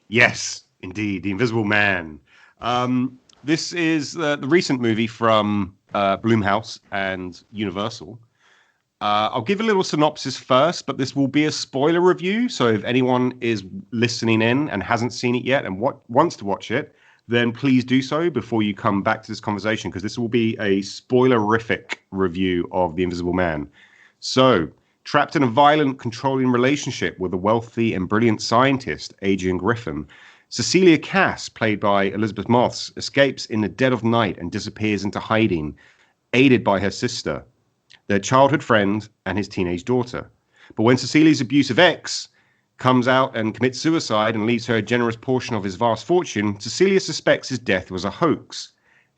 Yes, indeed, The Invisible Man. This is the recent movie from Blumhouse and Universal. I'll give a little synopsis first, but this will be a spoiler review. So if anyone is listening in and hasn't seen it yet and wants to watch it, then please do so before you come back to this conversation, because this will be a spoilerific review of The Invisible Man. So, trapped in a violent, controlling relationship with a wealthy and brilliant scientist, Adrian Griffin, Cecilia Cass, played by Elizabeth Moss, escapes in the dead of night and disappears into hiding, aided by her sister, their childhood friend, and his teenage daughter. But when Cecilia's abusive ex comes out and commits suicide and leaves her a generous portion of his vast fortune, Cecilia suspects his death was a hoax.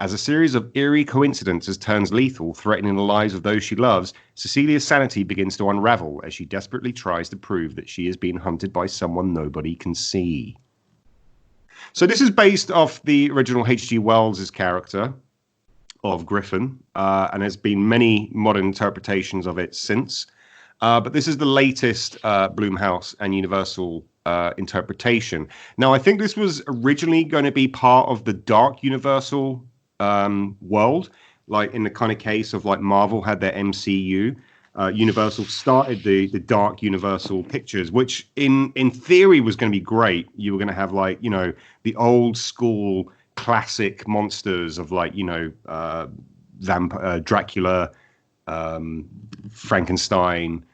As a series of eerie coincidences turns lethal, threatening the lives of those she loves, Cecilia's sanity begins to unravel as she desperately tries to prove that she is being hunted by someone nobody can see. So this is based off the original H.G. Wells' character of Griffin, and there's been many modern interpretations of it since. But this is the latest Blumhouse and Universal interpretation. Now, I think this was originally going to be part of the Dark Universal world, like in the kind of case of like Marvel had their MCU. Universal started the Dark Universal pictures, which in theory was going to be great. You were going to have like, you know, the old school classic monsters of like, you know, Dracula, Frankenstein,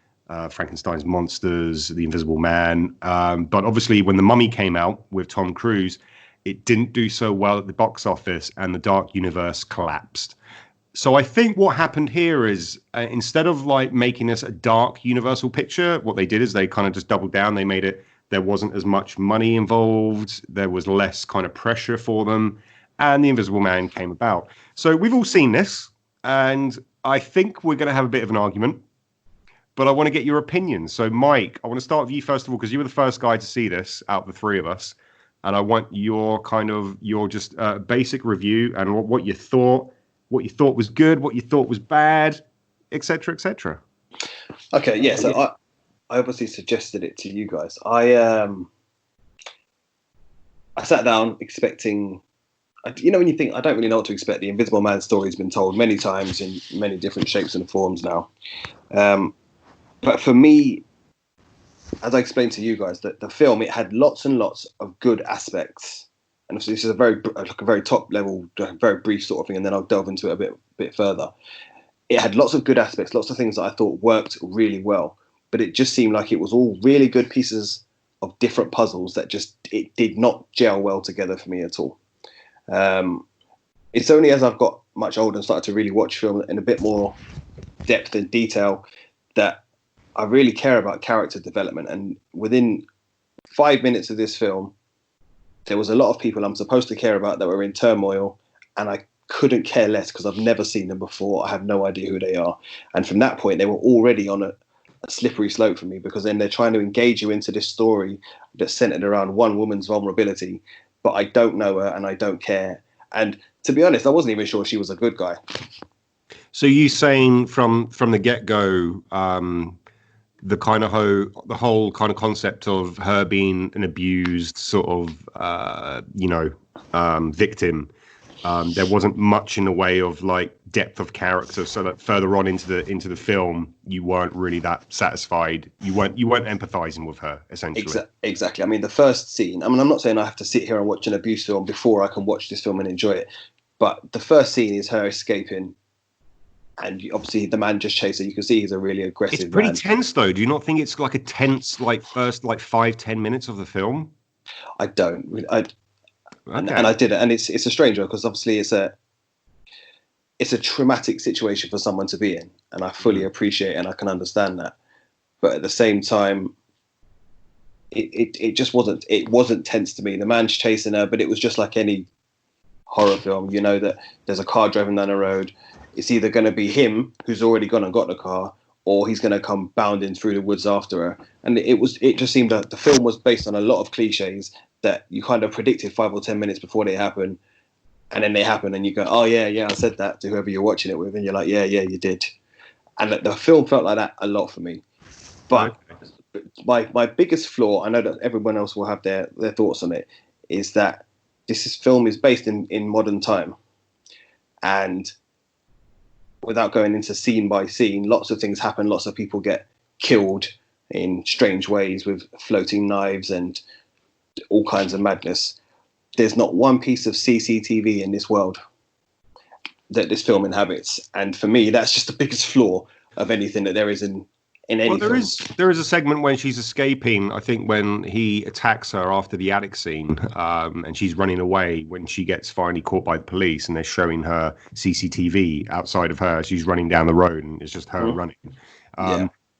Frankenstein's monsters, The Invisible Man. But obviously when The Mummy came out with Tom Cruise, it didn't do so well at the box office and the Dark Universe collapsed. So I think what happened here is instead of like making this a dark Universal picture, what they did is they kind of just doubled down. They made it, there wasn't as much money involved. There was less kind of pressure for them. And The Invisible Man came about. So we've all seen this. And I think we're going to have a bit of an argument. But I want to get your opinion. So Mike, I want to start with you first of all, because you were the first guy to see this out of the three of us. And I want your just basic review and what you thought was good, what you thought was bad, etc., etc. Okay, yeah. So I obviously suggested it to you guys. I sat down expecting, you know, when you think I don't really know what to expect. The Invisible Man story has been told many times in many different shapes and forms now. But for me, as I explained to you guys, that the film, it had lots and lots of good aspects. And this is a very top level, very brief sort of thing, and then I'll delve into it a bit further. It had lots of good aspects, lots of things that I thought worked really well, but it just seemed like it was all really good pieces of different puzzles that just, it did not gel well together for me at all. It's only as I've got much older and started to really watch film in a bit more depth and detail that I really care about character development. And within 5 minutes of this film, there was a lot of people I'm supposed to care about that were in turmoil, and I couldn't care less because I've never seen them before. I have no idea who they are. And from that point, they were already on a slippery slope for me, because then they're trying to engage you into this story that's centered around one woman's vulnerability, but I don't know her and I don't care. And to be honest, I wasn't even sure she was a good guy. So you saying from the get-go, the whole kind of concept of her being an abused sort of victim, there wasn't much in the way of like depth of character, so that further on into the film you weren't really that satisfied, you weren't empathizing with her, essentially. Exactly. I mean, the first scene, I mean, I'm not saying I have to sit here and watch an abuse film before I can watch this film and enjoy it, but the first scene is her escaping. And obviously, the man just chased her. You can see he's a really aggressive man. It's pretty tense, though. Do you not think it's like a tense, like first, like 5-10 minutes of the film? I don't. Okay. And I didn't. And it's a strange one, because obviously it's a traumatic situation for someone to be in, and I fully appreciate and I can understand that. But at the same time, it just wasn't. It wasn't tense to me. The man's chasing her, but it was just like any horror film. You know that there's a car driving down the road. It's either going to be him who's already gone and got the car, or he's going to come bounding through the woods after her. And it just seemed that the film was based on a lot of cliches that you kind of predicted 5 or 10 minutes before they happen. And then they happen and you go, oh, yeah, I said that to whoever you're watching it with. And you're like, yeah, you did. and the film felt like that a lot for me. But my biggest flaw, I know that everyone else will have their thoughts on it, is that film is based in modern time, and without going into scene by scene, lots of things happen. Lots of people get killed in strange ways with floating knives and all kinds of madness. There's not one piece of CCTV in this world that this film inhabits, and for me, that's just the biggest flaw of anything that there is in any film. There is a segment when she's escaping, I think when he attacks her after the attic scene, and she's running away when she gets finally caught by the police, and they're showing her CCTV outside of her. She's running down the road and it's just her running.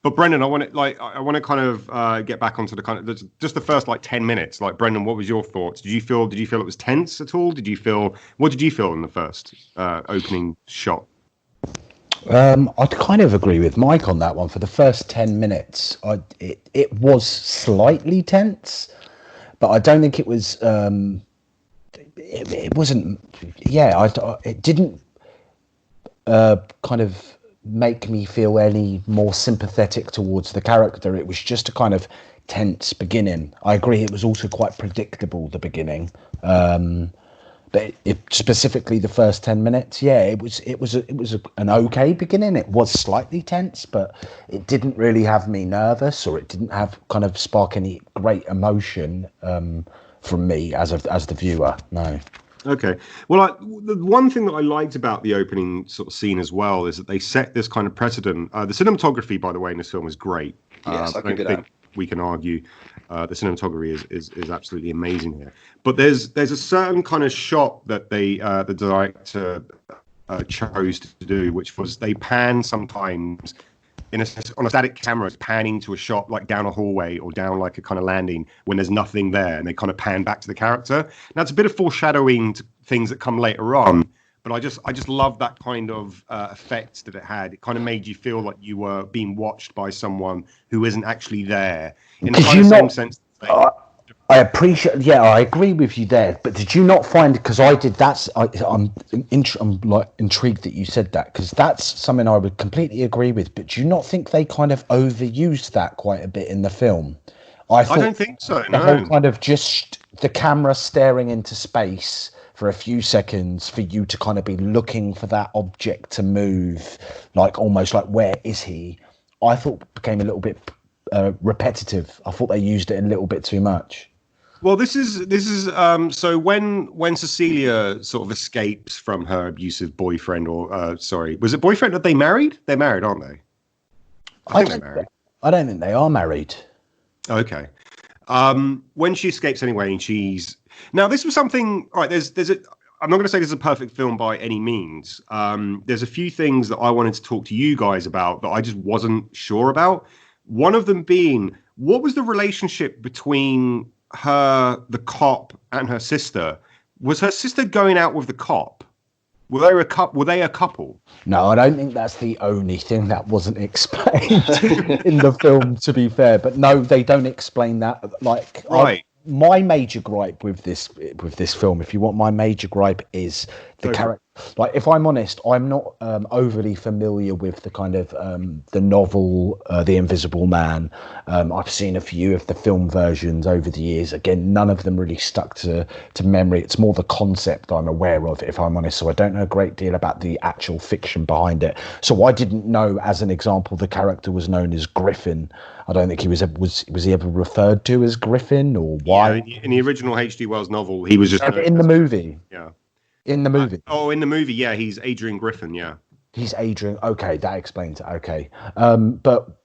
But Brendan, I want to kind of get back onto the kind of just the first like 10 minutes. Like Brendan, what was your thoughts? Did you feel it was tense at all? What did you feel in the first opening shot? I'd kind of agree with Mike on that one. For the first 10 minutes, it was slightly tense, but I don't think it was. It wasn't. Yeah, it didn't kind of make me feel any more sympathetic towards the character. It was just a kind of tense beginning. I agree. It was also quite predictable, the beginning. But specifically the first 10 minutes, it was an okay beginning. It was slightly tense, but it didn't really have me nervous, or it didn't have kind of spark any great emotion from me as the viewer. No. Okay. Well, the one thing that I liked about the opening sort of scene as well is that they set this kind of precedent. The cinematography, by the way, in this film is great. Yes, I don't think we can argue the cinematography is absolutely amazing here. But there's a certain kind of shot that the director chose to do, which was they pan sometimes on a static camera, panning to a shot like down a hallway or down like a kind of landing when there's nothing there, and they kind of pan back to the character. Now it's a bit of foreshadowing to things that come later on, but I just love that kind of effect that it had. It kind of made you feel like you were being watched by someone who isn't actually there. In the kind of same sense. I appreciate. Yeah, I agree with you there. But did you not find? Because I did. I'm like intrigued that you said that, because that's something I would completely agree with. But do you not think they kind of overused that quite a bit in the film? I don't think so. The whole kind of just the camera staring into space for a few seconds for you to kind of be looking for that object to move, like almost like where is he? I thought became a little bit repetitive. I thought they used it a little bit too much. Well, this is so when Cecilia sort of escapes from her abusive boyfriend, or was it boyfriend? Are they married? They're married, aren't they? I think they're married. I don't think they are married. Okay. When she escapes anyway, and now this was something. All right, I'm not going to say this is a perfect film by any means. There's a few things that I wanted to talk to you guys about that I just wasn't sure about. One of them being, what was the relationship between her, the cop, and her sister? Was her sister going out with the cop? Were they a couple? No, I don't think that's the only thing that wasn't explained in the film, to be fair. But no, they don't explain that. Like, right. My major gripe with this film, if you want my major gripe, is the character. Like, if I'm honest, I'm not overly familiar with the kind of the novel, The Invisible Man. I've seen a few of the film versions over the years. Again, none of them really stuck to memory. It's more the concept I'm aware of, if I'm honest. So I don't know a great deal about the actual fiction behind it. So I didn't know, as an example, the character was known as Griffin. I don't think he was he ever referred to as Griffin, or why? Yeah, in the original H.G. Wells novel, he was just in the movie. Yeah. In the movie. In the movie, yeah, he's Adrian Griffin, yeah. He's Adrian. Okay, that explains it. Okay. But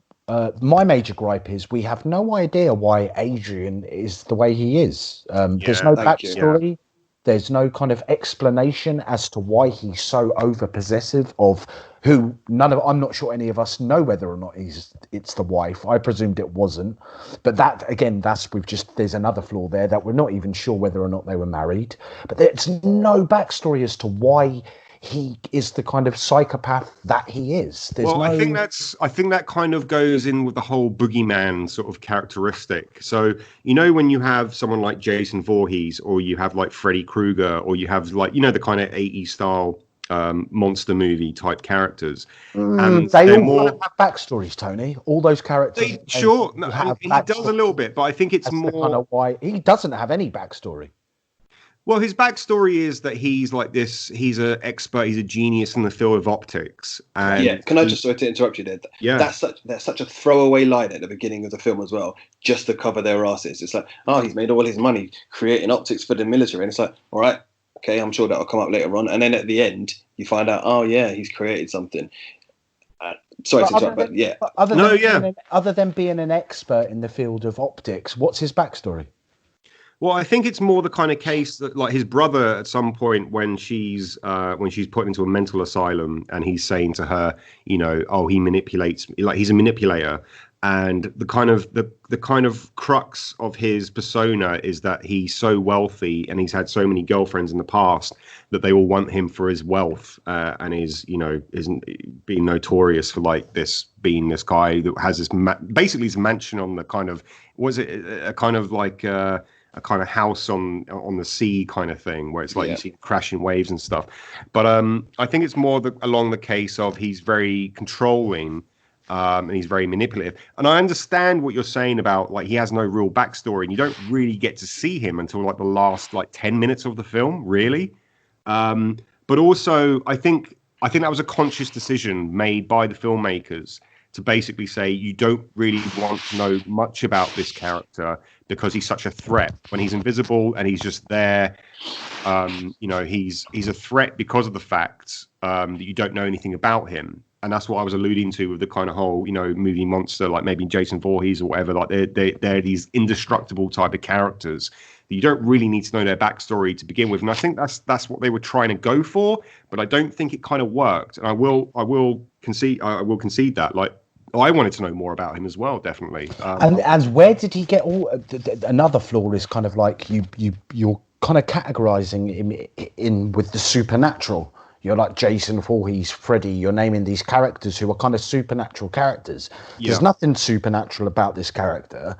my major gripe is we have no idea why Adrian is the way he is. There's no backstory. Yeah. There's no kind of explanation as to why he's so over-possessive of who I'm not sure any of us know whether or not it's the wife. I presumed it wasn't. But that, again, there's another flaw there, that we're not even sure whether or not they were married. But there's no backstory as to why he is the kind of psychopath that he is. I think that kind of goes in with the whole boogeyman sort of characteristic. So, when you have someone like Jason Voorhees, or you have like Freddy Krueger, or you have like, the kind of 80s style monster movie type characters. And they all more have backstories, Tony. All those characters. Sure, no, he does a little bit, but I think it's more kind of why he doesn't have any backstory. Well, his backstory is that he's like this. He's an expert. He's a genius in the field of optics. And can I just sorry to interrupt you there? Yeah, that's such a throwaway line at the beginning of the film as well, just to cover their asses. It's like, oh, he's made all his money creating optics for the military, and it's like, all right, okay, I'm sure that'll come up later on. And then at the end, you find out, oh yeah, he's created something. Sorry to interrupt, but yeah. Other than being an expert in the field of optics, what's his backstory? Well, I think it's more the kind of case that, like, his brother at some point when she's put into a mental asylum, and he's saying to her, you know, oh, he manipulates, like he's a manipulator, and the kind of crux of his persona is that he's so wealthy and he's had so many girlfriends in the past that they all want him for his wealth, and is being notorious for like being this guy that has this basically his mansion on the kind of a kind of house on the sea kind of thing, where it's like you see crashing waves and stuff. But I think it's more along the case of he's very controlling, and he's very manipulative. And I understand what you're saying about like he has no real backstory, and you don't really get to see him until like the last like 10 minutes of the film, really. But also I think that was a conscious decision made by the filmmakers to basically say you don't really want to know much about this character because he's such a threat. When he's invisible and he's just there, he's a threat because of the fact that you don't know anything about him. And that's what I was alluding to with the kind of whole, movie monster, like maybe Jason Voorhees or whatever. Like they're these indestructible type of characters that you don't really need to know their backstory to begin with. And I think that's what they were trying to go for, but I don't think it kind of worked. And I will concede that. Like, I wanted to know more about him as well, definitely. And where did he get all? Another flaw is kind of like you're kind of categorizing him in with the supernatural. You're like Jason Voorhees, Freddy. You're naming these characters who are kind of supernatural characters. Yeah. There's nothing supernatural about this character.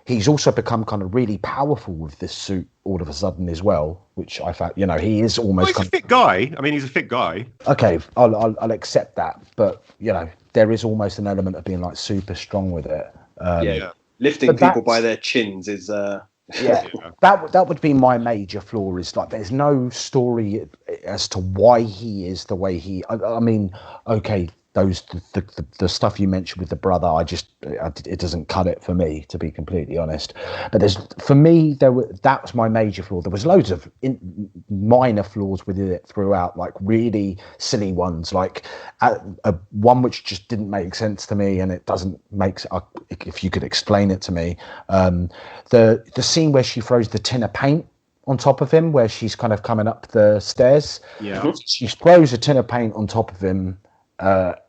He's also become kind of really powerful with this suit all of a sudden as well, which I found, he is almost. Well, he's a fit guy. I mean, he's a fit guy. Okay, I'll accept that, but there is almost an element of being like super strong with it. Lifting people by their chins is. That would be my major flaw. Is like there's no story as to why he is the way he. I mean, okay. The stuff you mentioned with the brother, it doesn't cut it for me, to be completely honest. But that was my major flaw. There was loads of minor flaws within it throughout, like really silly ones, like one which just didn't make sense to me, and it doesn't make. If you could explain it to me, the scene where she throws the tin of paint on top of him, where she's kind of coming up the stairs. Yeah, she throws a tin of paint on top of him.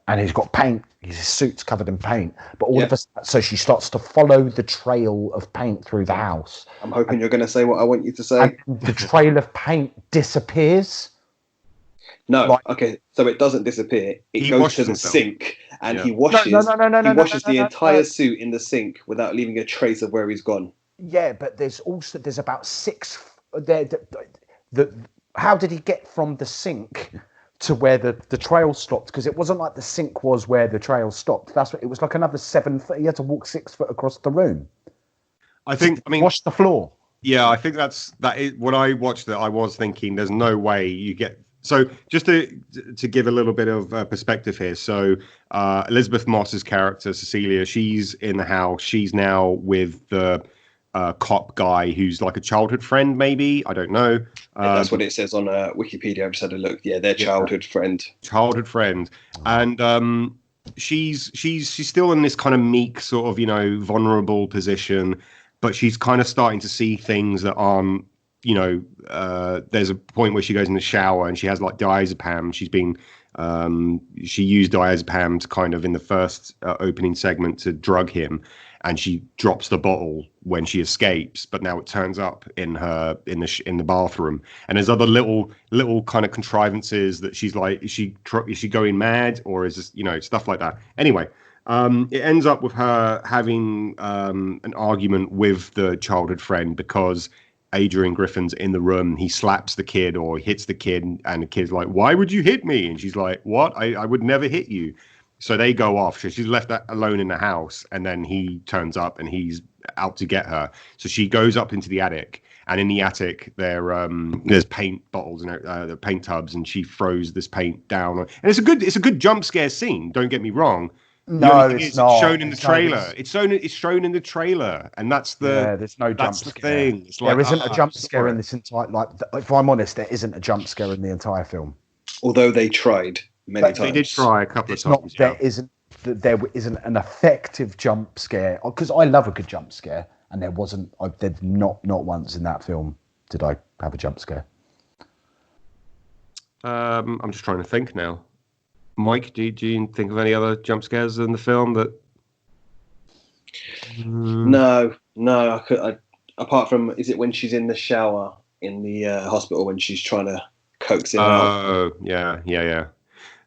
And he's got paint. His suit's covered in paint. But all of a sudden, so she starts to follow the trail of paint through the house. I'm hoping you're going to say what I want you to say. And the trail of paint disappears. No, okay. So it doesn't disappear. It goes to the sink, and he washes. He washes the entire suit in the sink without leaving a trace of where he's gone. Yeah, but there's about 6 there. How did he get from the sink to where the trail stopped? Because it wasn't like the sink was where the trail stopped. It was like another 7 foot. He had to walk 6 foot across the room. Wash the floor. Yeah, I think that is when I watched it. I was thinking, there's no way you get. So just to give a little bit of perspective here. So Elizabeth Moss's character Cecilia, she's in the house. She's now with the cop guy who's like a childhood friend, maybe, I don't know. That's what it says on Wikipedia. I've just had a look. Yeah, their childhood friend. And she's still in this kind of meek sort of vulnerable position, but she's kind of starting to see things that aren't. There's a point where she goes in the shower and she has like diazepam. She used diazepam to kind of in the first opening segment to drug him. And she drops the bottle when she escapes, but now it turns up in the bathroom. And there's other little kind of contrivances that she's like, is she going mad, or is this stuff like that? Anyway, it ends up with her having an argument with the childhood friend because Adrian Griffin's in the room, he slaps the kid or hits the kid, and the kid's like, "Why would you hit me?" And she's like, "What? I would never hit you." So they go off. So she's left alone in the house, and then he turns up and he's out to get her. So she goes up into the attic, and in the attic there's paint bottles and the paint tubs, and she throws this paint down. And it's a good jump scare scene. Don't get me wrong. No, it's not. It's shown in the trailer. It's shown in the trailer, and that's the there's no jump scare. Thing. It's like, there isn't a jump scare in this entire. Like, if I'm honest, there isn't a jump scare in the entire film. Although they tried many times. They did try a couple of times. There isn't an effective jump scare, because I love a good jump scare, and there wasn't. There's not once in that film did I have a jump scare. I'm just trying to think now. Mike, do you think of any other jump scares in the film that? No. Apart from, is it when she's in the shower in the hospital when she's trying to coax him out? Oh, yeah.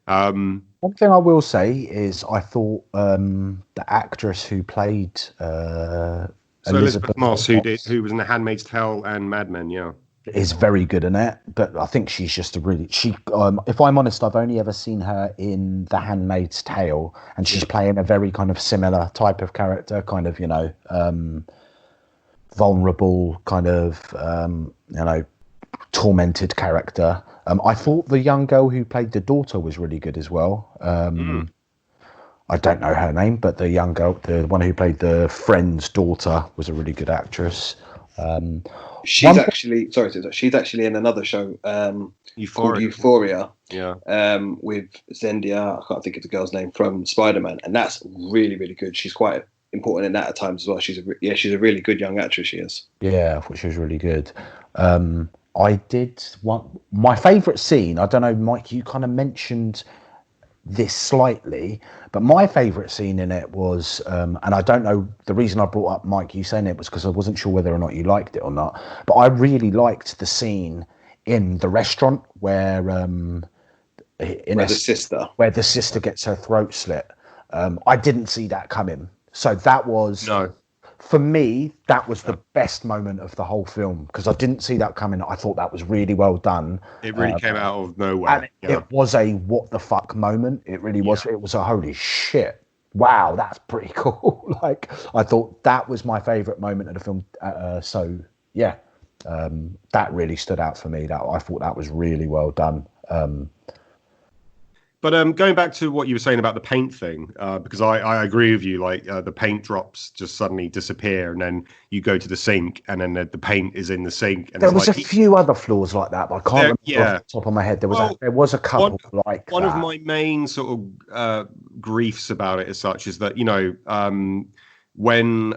One thing I will say is I thought the actress who played Elizabeth Moss, who was in The Handmaid's Tale and Mad Men, is very good in it, but I think she's just if I'm honest, I've only ever seen her in The Handmaid's Tale, and she's playing a very kind of similar type of character, kind of, vulnerable, kind of, tormented character. I thought the young girl who played the daughter was really good as well. I don't know her name, but the young girl, the one who played the friend's daughter, was a really good actress. She's actually in another show called Euphoria. Yeah. With Zendaya, I can't think of the girl's name, from Spider-Man, and that's really, really good. She's quite important in that at times as well. She's a really good young actress. She is. Yeah, I thought she was really good. I did want my favourite scene. I don't know, Mike, you kind of mentioned this slightly, but my favourite scene in it was, and I don't know, the reason I brought up Mike, you saying it, was because I wasn't sure whether or not you liked it or not, but I really liked the scene in the restaurant where the sister gets her throat slit. I didn't see that coming, so that was for me, that was the best moment of the whole film, because I didn't see that coming. I thought that was really well done. It really came out of nowhere. And it was a what the fuck moment. It really was. It was a holy shit. Wow, that's pretty cool. Like, I thought that was my favourite moment of the film. That really stood out for me. That I thought that was really well done. But going back to what you were saying about the paint thing, because I agree with you, like the paint drops just suddenly disappear, and then you go to the sink, and then the paint is in the sink. And there was a few other flaws like that, but I can't remember off the top of my head. There was a couple like one of my main sort of griefs about it as such is that, when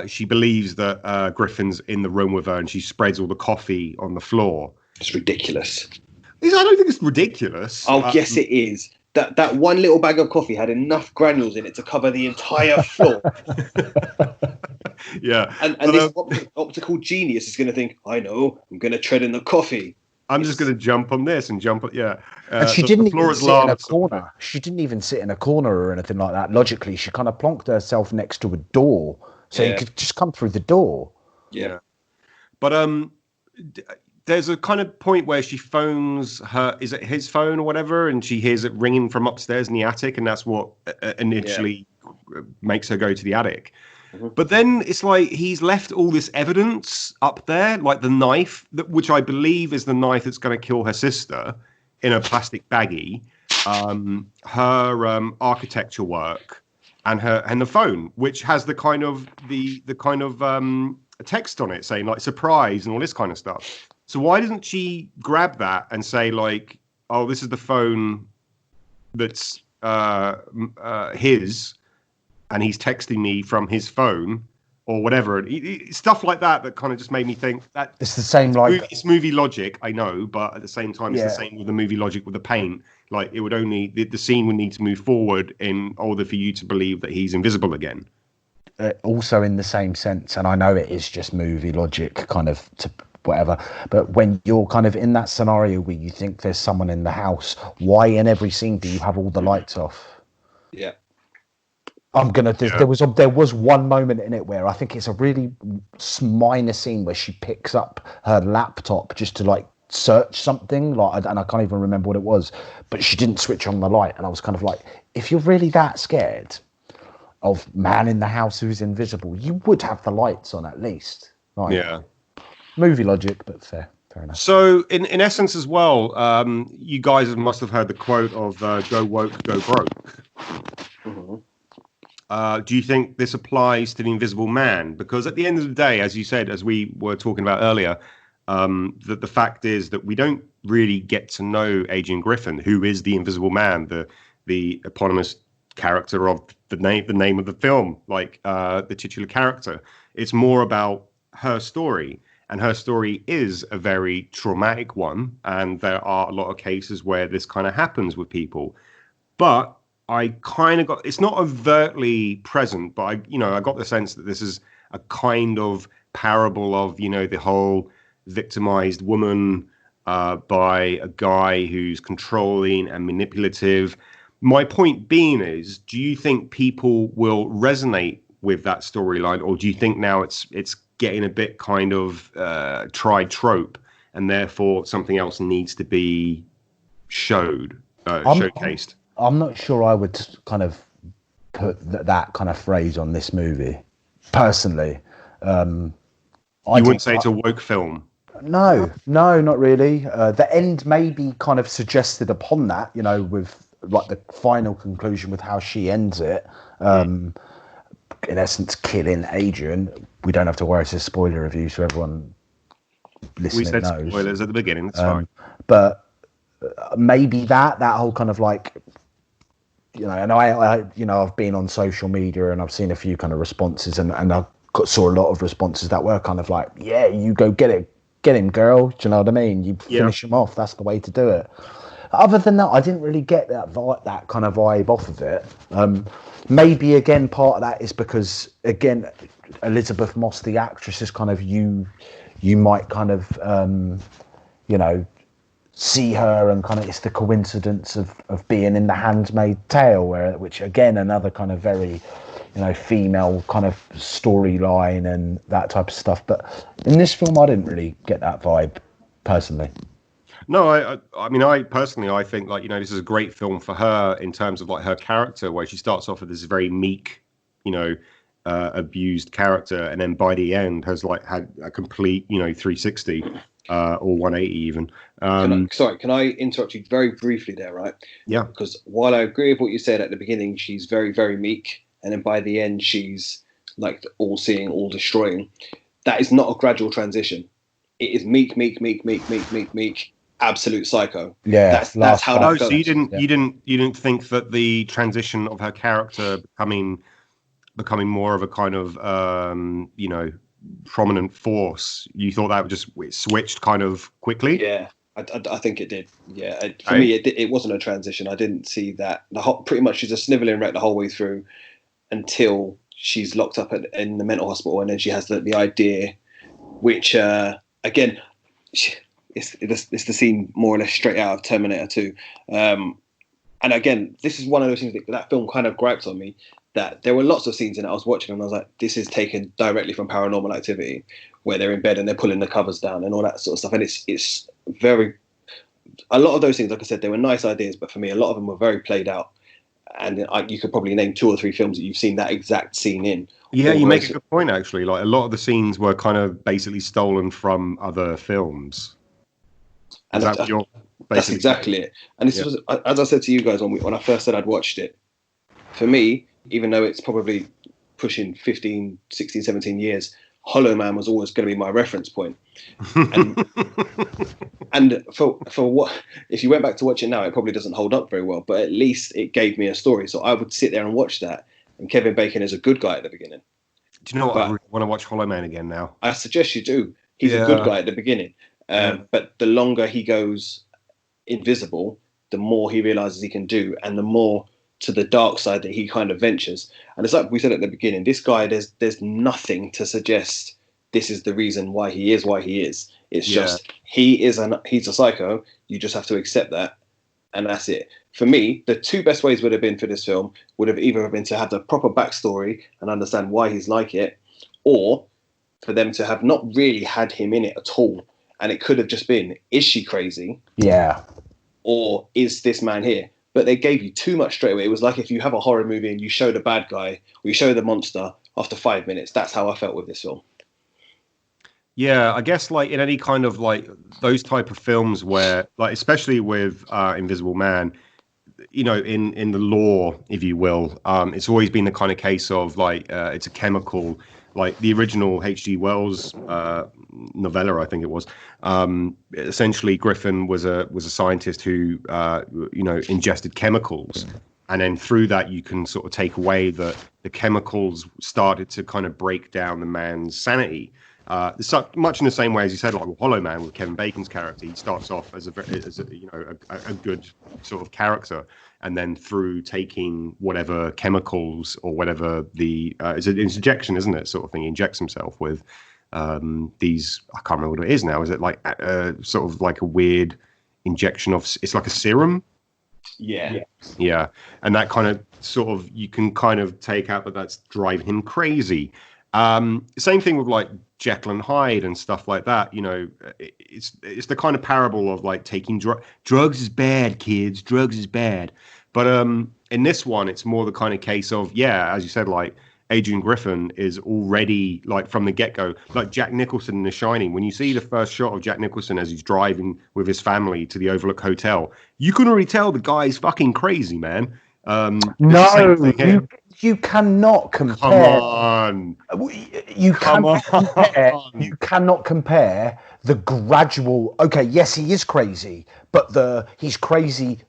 she believes that Griffin's in the room with her and she spreads all the coffee on the floor. It's ridiculous. I don't think it's ridiculous. Oh, yes, it is. That one little bag of coffee had enough granules in it to cover the entire floor. Yeah. And this optical genius is going to think, I know, I'm going to tread in the coffee. I'm just going to jump on this and jump on, and she didn't even sit in a corner. She didn't even sit in a corner or anything like that. Logically, she kind of plonked herself next to a door, so you could just come through the door. Yeah. But there's a kind of point where she phones is it his phone or whatever, and she hears it ringing from upstairs in the attic, and that's what initially makes her go to the attic. Mm-hmm. But then it's like he's left all this evidence up there, like the knife, which I believe is the knife that's going to kill her sister, in a plastic baggie, her architecture work, and the phone, which has the kind of text on it saying like surprise and all this kind of stuff. So why doesn't she grab that and say like, oh, this is the phone that's his, and he's texting me from his phone or whatever. Stuff like that kind of just made me think that it's the same, like it's movie logic, I know, but at the same time, it's the same with the movie logic with the paint. Like it would only, the scene would need to move forward in order for you to believe that he's invisible again. Also in the same sense, and I know it is just movie logic kind of to whatever, but when you're kind of in that scenario where you think there's someone in the house, why in every scene do you have all the lights off? Yeah. There was one moment in it where I think it's a really minor scene where she picks up her laptop just to like search something, like, and I can't even remember what it was, but she didn't switch on the light, and I was kind of like, if you're really that scared of man in the house who's invisible, you would have the lights on at least. Like, yeah. Movie logic, but fair enough. So, in essence, as well, you guys must have heard the quote of "Go woke, go broke." Mm-hmm. Do you think this applies to the Invisible Man? Because at the end of the day, as you said, as we were talking about earlier, that the fact is that we don't really get to know Adrian Griffin, who is the Invisible Man, the eponymous character of the name of the film, like the titular character. It's more about her story. And her story is a very traumatic one. And there are a lot of cases where this kind of happens with people. But I kind of got, it's not overtly present, but I got the sense that this is a kind of parable of, the whole victimized woman by a guy who's controlling and manipulative. My point being is, do you think people will resonate with that storyline, or do you think now it's getting a bit kind of tried trope, and therefore something else needs to be showcased? I'm not sure I would kind of put that kind of phrase on this movie, personally. You wouldn't say it's a woke film? No, not really. The end may be kind of suggested upon that, with like the final conclusion with how she ends it. In essence, killing Adrian. We don't have to worry, it's a spoiler review, so everyone listening knows. We said spoilers at the beginning, that's fine. But maybe that whole kind of like, and I I've been on social media and I've seen a few kind of responses, and I saw a lot of responses that were kind of like, yeah, you go get him, girl. Do you know what I mean? You finish him off. That's the way to do it. Other than that, I didn't really get that kind of vibe off of it. Maybe again, part of that is because again, Elizabeth Moss, the actress, is kind of you might kind of see her and kind of it's the coincidence of being in The Handmaid's Tale, which again another kind of very female kind of storyline and that type of stuff. But in this film, I didn't really get that vibe personally. No, I personally, I think like, this is a great film for her in terms of like her character, where she starts off with this very meek, abused character, and then by the end has like had a complete, 360 or 180 even. Can I interrupt you very briefly there, right? Yeah. Because while I agree with what you said at the beginning, she's very, very meek, and then by the end she's like all-seeing, all-destroying. That is not a gradual transition. It is meek, absolute psycho. Yeah, that's how that goes. So you didn't think that the transition of her character becoming more of a kind of prominent force, you thought that it switched kind of quickly? Yeah, I think it did. Yeah, for me it wasn't a transition. I didn't see that. Pretty much she's a snivelling wreck the whole way through until she's locked up in the mental hospital, and then she has the idea, which again, it's the scene more or less straight out of Terminator 2. And again, this is one of those things that film kind of griped on me, that there were lots of scenes in it I was watching and I was like, this is taken directly from Paranormal Activity, where they're in bed and they're pulling the covers down and all that sort of stuff. And it's very, a lot of those things, like I said, they were nice ideas, but for me, a lot of them were very played out. And you could probably name 2 or 3 films that you've seen that exact scene in. Yeah, you make a good point, actually. Like, a lot of the scenes were kind of basically stolen from other films. And that's exactly it. And this was, as I said to you guys when I first said I'd watched it, for me, even though it's probably pushing 15, 16, 17 years, Hollow Man was always going to be my reference point. And for what, if you went back to watch it now, it probably doesn't hold up very well, but at least it gave me a story. So I would sit there and watch that. And Kevin Bacon is a good guy at the beginning. Do you know what? I really want to watch Hollow Man again now. I suggest you do. He's a good guy at the beginning. But the longer he goes invisible, the more he realizes he can do, and the more to the dark side that he kind of ventures. And it's like we said at the beginning, this guy, there's nothing to suggest this is the reason why he is. It's just he's a psycho. You just have to accept that, and that's it. For me, the two best ways would have been for this film would have either been to have the proper backstory and understand why he's like it, or for them to have not really had him in it at all. And it could have just been, is she crazy? Yeah. Or is this man here? But they gave you too much straight away. It was like if you have a horror movie and you show the bad guy or you show the monster after 5 minutes. That's how I felt with this film. Yeah, I guess like in any kind of like those type of films where, like, especially with Invisible Man, you know, in the lore, if you will, it's always been the kind of case of like it's a chemical, like the original H.G. Wells novella, I think it was. Essentially, Griffin was a scientist who ingested chemicals, and then through that you can sort of take away that the chemicals started to kind of break down the man's sanity. So much in the same way as you said, like with Hollow Man with Kevin Bacon's character, he starts off as a good sort of character, and then through taking whatever chemicals or whatever it's an injection, isn't it, sort of thing, he injects himself with these, I can't remember what it is now. Is it like sort of like a weird injection of, it's like a serum? Yeah, and that kind of sort of, you can kind of take out that that's driving him crazy. Same thing with like Jekyll and Hyde and stuff like that. You know, it's the kind of parable of like taking drugs is bad, kids. Drugs is bad. But in this one, it's more the kind of case of, yeah, as you said, like Adrian Griffin is already like from the get-go, like Jack Nicholson in The Shining. When you see the first shot of Jack Nicholson as he's driving with his family to the Overlook Hotel, you can already tell the guy's fucking crazy, man. No, you cannot compare. Come on. You cannot compare the gradual. Okay, yes, he is crazy, but he's crazy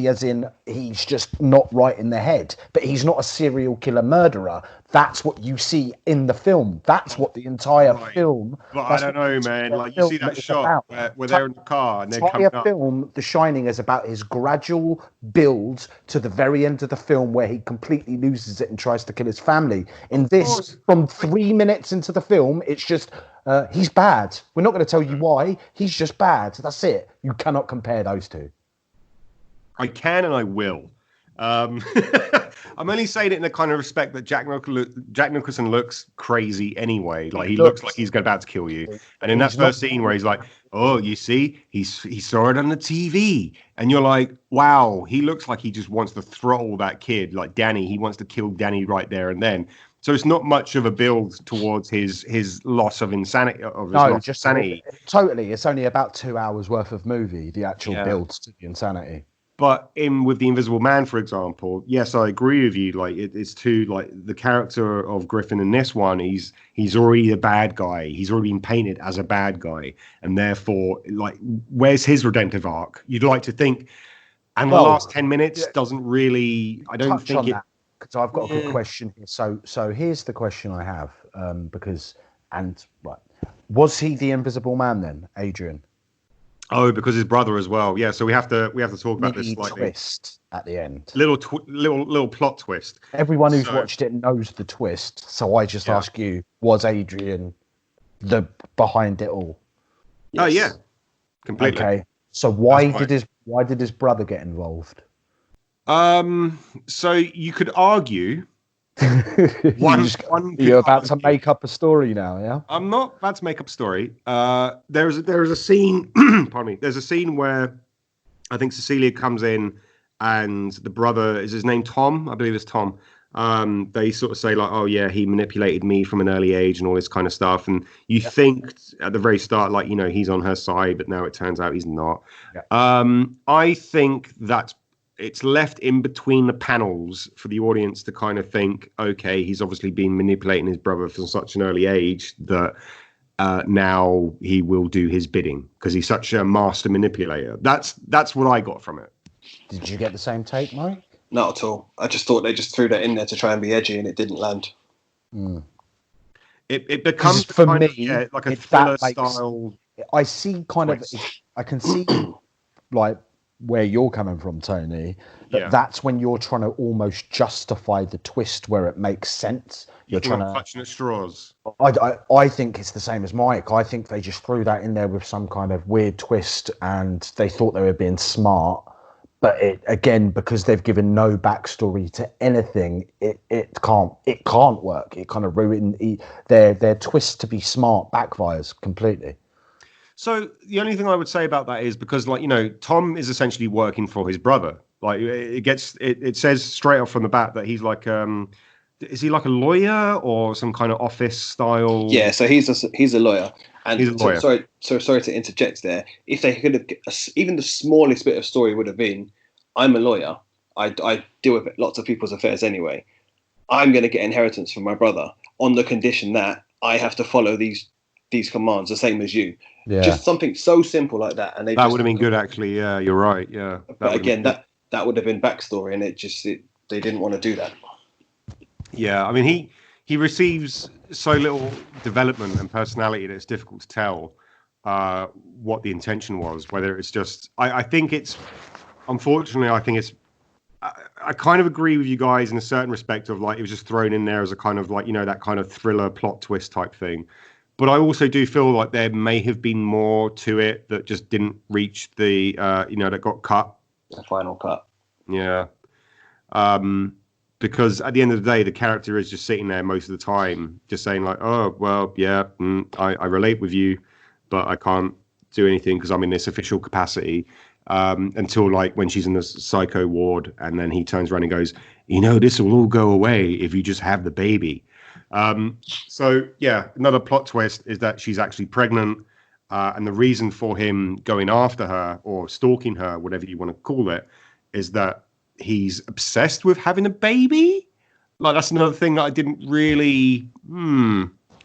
as in he's just not right in the head. But he's not a serial killer murderer. That's what you see in the film. That's what the entire film. But I don't know, man. Like you see that shot where they're in the car and they're coming up. The entire film, The Shining, is about his gradual build to the very end of the film where he completely loses it and tries to kill his family. In this, from 3 minutes into the film, it's just he's bad. We're not going to tell you why. He's just bad. That's it. You cannot compare those two. I can and I will. I'm only saying it in the kind of respect that Jack Nicholson looks crazy anyway. Like he looks like he's about to kill you. And in that first scene where he's like, "Oh, you see, he saw it on the TV," and you're like, "Wow, he looks like he just wants to throttle that kid, like Danny. He wants to kill Danny right there and then." So it's not much of a build towards his loss of insanity. Sanity. Totally, it's only about 2 hours worth of movie. The actual build to the insanity. But with The Invisible Man, for example, yes, I agree with you. Like it's too, like the character of Griffin in this one, he's already a bad guy. He's already been painted as a bad guy, and therefore, like, where's his redemptive arc? You'd like to think, and the last 10 minutes doesn't really. I don't think it. So I've got a good question here. So here's the question I have, was he the Invisible Man then, Adrian? Oh, because his brother as well. Yeah, so we have to talk about this slightly. Twist at the end. Little plot twist. Everyone who's watched it knows the twist. So I just ask you: was Adrian the behind it all? Yes. Oh yeah, completely. Okay. So why did his brother get involved? So you could argue. You're about to make up a story now, yeah? I'm not about to make up a story. There is a scene. Pardon me. There's a scene where I think Cecilia comes in, and the brother, is his name Tom? I believe it's Tom. They sort of say like, "Oh yeah, he manipulated me from an early age," and all this kind of stuff. And you think at the very start, like, you know, he's on her side, but now it turns out he's not. Yeah. I think that's. It's left in between the panels for the audience to kind of think, okay, he's obviously been manipulating his brother from such an early age that now he will do his bidding because he's such a master manipulator. That's what I got from it. Did you get the same take, Mike? Not at all. I just thought they just threw that in there to try and be edgy, and it didn't land. Mm. It becomes for me like a thriller style. I see kind of. I can see like where you're coming from, Tony. That's when you're trying to almost justify the twist where it makes sense. You're trying to clutching at straws. I think it's the same as Mike. I think they just threw that in there with some kind of weird twist, and they thought they were being smart. But it again, because they've given no backstory to anything, it can't work. It kind of ruin their twist to be smart backfires completely. So the only thing I would say about that is because, like, Tom is essentially working for his brother. Like, it says straight off from the bat that he's like, is he like a lawyer or some kind of office style? Yeah, so he's a lawyer. And he's a lawyer. Sorry to interject there. If they could have, even the smallest bit of story would have been, I'm a lawyer. I deal with lots of people's affairs anyway. I'm going to get inheritance from my brother on the condition that I have to follow these commands the same as you. Yeah. Just something so simple like that, and that would have been good, actually. Yeah, you're right. Yeah, but again, that would have been backstory, and they didn't want to do that. Yeah, I mean, he receives so little development and personality that it's difficult to tell what the intention was. Whether it's just, I think it's, unfortunately, I kind of agree with you guys in a certain respect of, like, it was just thrown in there as a kind of, like, that kind of thriller plot twist type thing. But I also do feel like there may have been more to it that just didn't reach the, that got cut. The final cut. Yeah. Because at the end of the day, the character is just sitting there most of the time, just saying like, oh, well, yeah, I relate with you, but I can't do anything because I'm in this official capacity. Until, like, when she's in the psycho ward, and then he turns around and goes, this will all go away if you just have the baby. So yeah, another plot twist is that she's actually pregnant, and the reason for him going after her or stalking her, whatever you want to call it, is that he's obsessed with having a baby. Like, that's another thing that I didn't really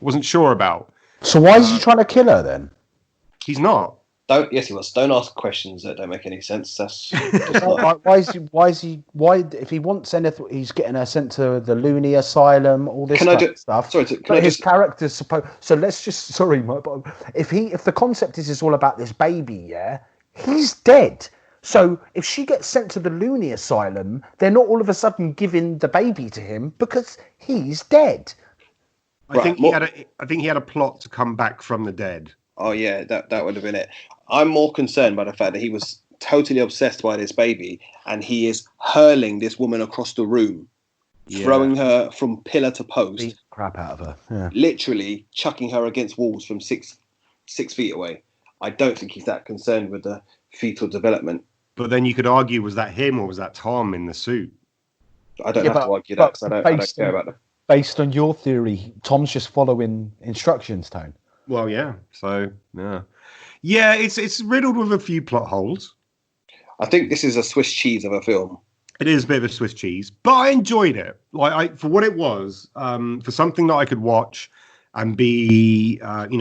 wasn't sure about. So why is he trying to kill her then? He's not. Yes, he was. Don't ask questions that don't make any sense. That's why if he wants anything, he's getting her sent to the loony asylum, all this stuff. Sorry, his character's supposed. So let's just if the concept is all about this baby, yeah, he's dead. So if she gets sent to the loony asylum, they're not all of a sudden giving the baby to him because he's dead. I think he had a plot to come back from the dead. Oh yeah, that would have been it. I'm more concerned by the fact that he was totally obsessed by this baby, and he is hurling this woman across the room, throwing her from pillar to post. Beat crap out of her. Yeah. Literally chucking her against walls from six feet away. I don't think he's that concerned with the fetal development. But then you could argue, was that him or was that Tom in the suit? I don't have to argue that because I don't care about that. Based on your theory, Tom's just following instructions, Tone. Well, yeah. So, yeah. Yeah, it's riddled with a few plot holes. I think this is a Swiss cheese of a film. It is a bit of a Swiss cheese, but I enjoyed it. Like, for what it was, for something that I could watch and be,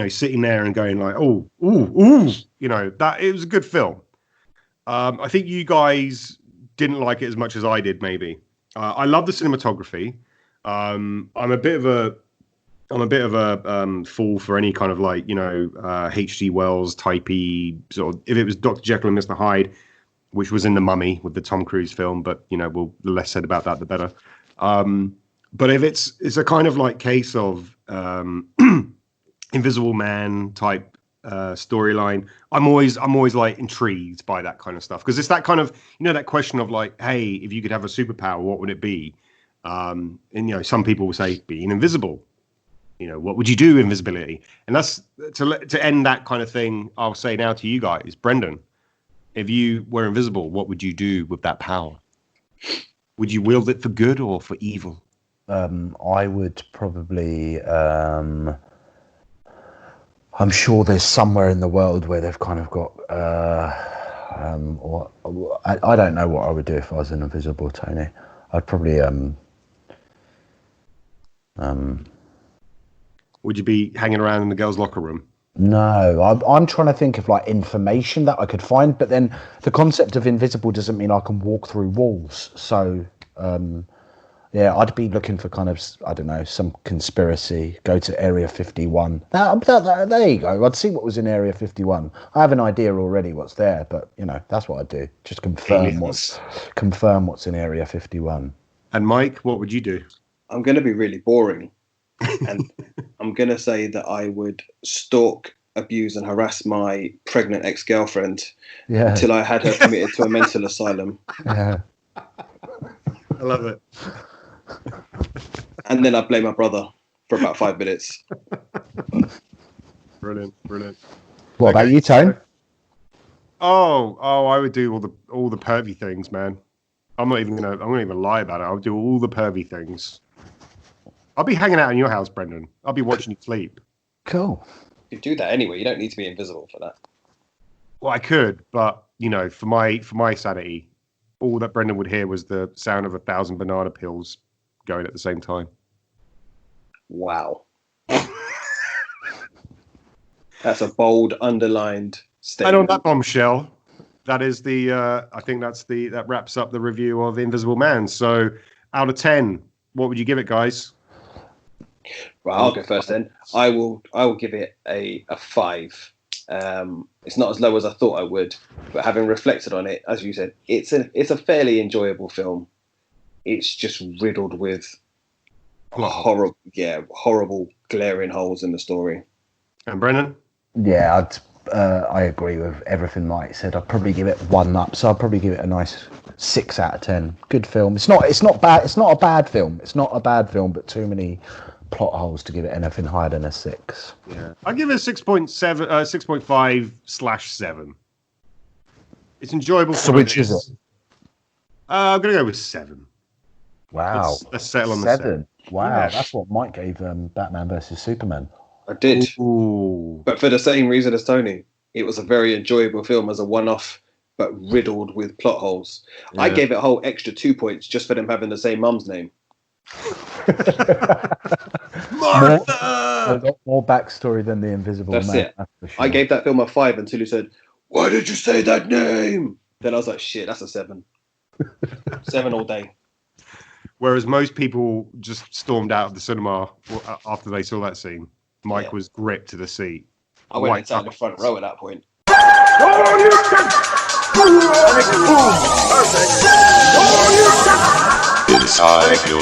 sitting there and going like, ooh, that it was a good film. I think you guys didn't like it as much as I did, maybe. I love the cinematography. I'm a bit of a fool for any kind of, like, H.G. Wells typey sort of. If it was Dr. Jekyll and Mr. Hyde, which was in The Mummy with the Tom Cruise film, but the less said about that, the better. But if it's a kind of like case of Invisible Man type storyline, I'm always like intrigued by that kind of stuff, because it's that kind of that question of like, hey, if you could have a superpower, what would it be? And some people will say being invisible. What would you do with invisibility? And that's to end that kind of thing. I'll say now to you guys, Brendan, if you were invisible, what would you do with that power? Would you wield it for good or for evil? I would probably. I'm sure there's somewhere in the world where they've kind of got. I don't know what I would do if I was invisible, Tony. I'd probably. Would you be hanging around in the girls' locker room? No, I'm trying to think of like information that I could find, but then the concept of invisible doesn't mean I can walk through walls. So, I'd be looking for kind of, I don't know, some conspiracy. Go to Area 51. There you go. I'd see what was in Area 51. I have an idea already what's there, but that's what I'd do. Just confirm what's in Area 51. And Mike, what would you do? I'm going to be really boring. And I'm going to say that I would stalk abuse and harass my pregnant ex-girlfriend until I had her committed to a mental asylum. Yeah. I love it. And then I blame my brother for about 5 minutes. Brilliant. What about you, Tone? Oh, I would do all the pervy things, man. I'm not even gonna lie about it. I'll do all the pervy things. I'll be hanging out in your house, Brendan. I'll be watching you sleep. Cool. You do that anyway. You don't need to be invisible for that. Well, I could, but for my sanity, all that Brendan would hear was the sound of 1,000 banana peels going at the same time. Wow. That's a bold, underlined statement. And on that bombshell, that is I think that wraps up the review of Invisible Man. So, out of 10, what would you give it, guys? Right, I'll go first then. I will give it a 5. It's not as low as I thought I would, but having reflected on it, as you said, it's a fairly enjoyable film. It's just riddled with horrible glaring holes in the story. And Brendan? Yeah, I agree with everything Mike said. I'd probably give it 1 up, so I'd probably give it a nice 6 out of 10. Good film. It's not bad. It's not a bad film. It's not a bad film, but too many plot holes to give it anything higher than a 6. Yeah, I'll give it a 6.7, 6.5/7. It's enjoyable. So which is it? I'm gonna go with 7. Wow. Let's settle on 7. The Wow, yeah. That's what Mike gave Batman versus Superman. I did. Ooh. But for the same reason as Tony, it was a very enjoyable film as a one-off, but riddled with plot holes. Yeah. I gave it a whole extra 2 points just for them having the same mum's name. Martha! More backstory than the Invisible Man. That's it. Sure. I gave that film a 5 until he said, "Why did you say that name?" Then I was like, "Shit, that's a 7." 7 all day. Whereas most people just stormed out of the cinema after they saw that scene. Mike was gripped to the seat. I went inside the front row at that point. Inside your